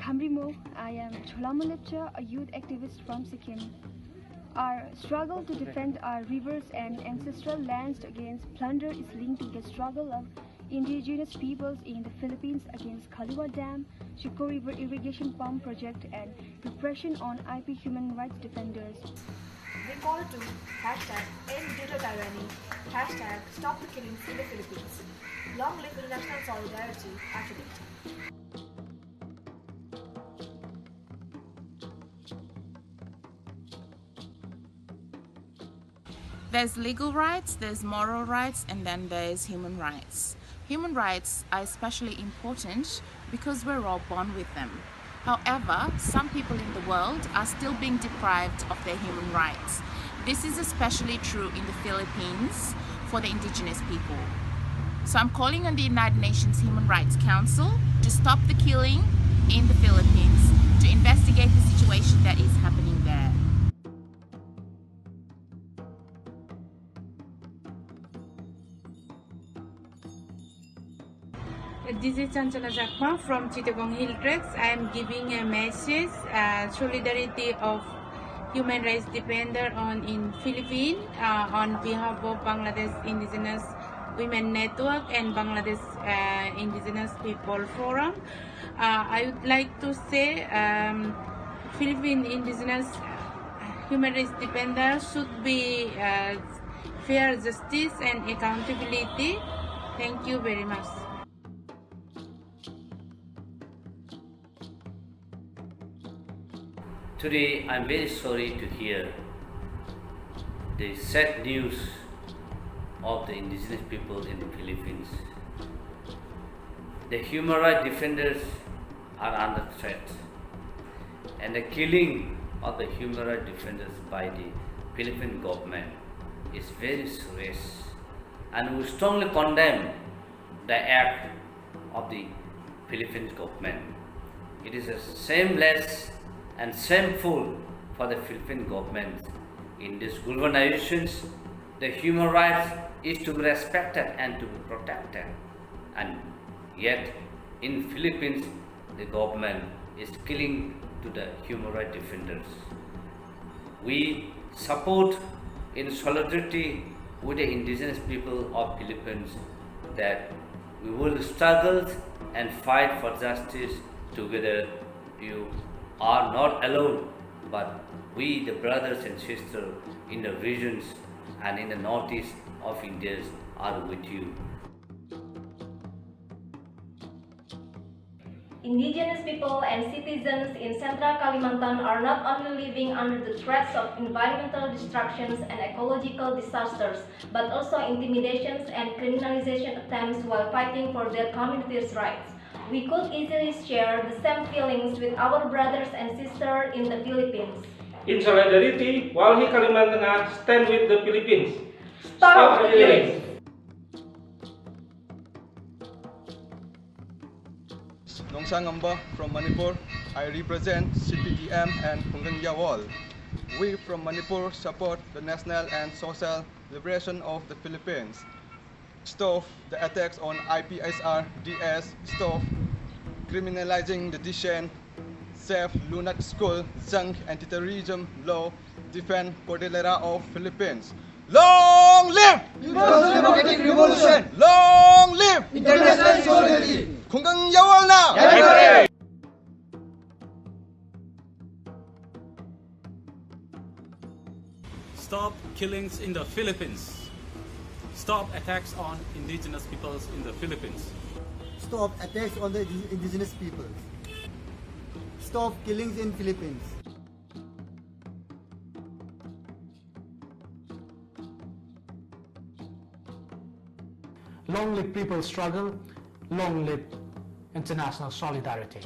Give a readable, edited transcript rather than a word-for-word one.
Khamrimo. I am Cholamulipcha, a youth activist from Sikkim. Our struggle to defend our rivers and ancestral lands against plunder is linked to the struggle of indigenous peoples in the Philippines against Kaliwa Dam, Chico River Irrigation Pump Project, and repression on IP human rights defenders. We call to #EndDutoTyranny, #StopTheKillings in the Philippines. Long live international solidarity activist. There's legal rights, there's moral rights, and then there's human rights. Human rights are especially important because we're all born with them. However, some people in the world are still being deprived of their human rights. This is especially true in the Philippines for the indigenous people. So I'm calling on the United Nations Human Rights Council to stop the killing in the Philippines, to investigate the situation that is happening there. This is Chanchala Jakma from Chittagong Hill Tracks. I am giving a message, solidarity of human rights defender in Philippines on behalf of Bangladesh Indigenous Women Network and Bangladesh Indigenous People Forum. I would like to say Philippine Indigenous human rights defenders should be fair justice and accountability. Thank you very much. Today, I'm very sorry to hear the sad news of the indigenous people in the Philippines. The human rights defenders are under threat, and the killing of the human rights defenders by the Philippine government is very serious, and we strongly condemn the act of the Philippine government. It is a shameless and shameful for the Philippine government. In these organizations, the human rights is to be respected and to be protected. And yet, in Philippines, the government is killing to the human rights defenders. We support in solidarity with the indigenous people of Philippines that we will struggle and fight for justice together. You are not alone, but we, the brothers and sisters in the regions and in the northeast of India, are with you. Indigenous people and citizens in Central Kalimantan are not only living under the threats of environmental destructions and ecological disasters, but also intimidations and criminalization attempts while fighting for their communities' rights. We could easily share the same feelings with our brothers and sisters in the Philippines. In solidarity, while Kalimantan stand with the Philippines. Stop the killings! Nongsang Amba from Manipur. I represent CPDM and Hunggang Yawol. We from Manipur support the national and social liberation of the Philippines. Stop the attacks on IPHRDs, stop criminalizing the dissent, save lunatic school, junk anti-terrorism law, defend Cordillera of Philippines. Long live People's Democratic Revolution! Long live international solidarity! Hunggang Yawol na! Stop killings in the Philippines. Stop attacks on indigenous peoples in the Philippines. Stop attacks on the indigenous peoples. Stop killings in Philippines. Long live people's struggle. Long live international solidarity.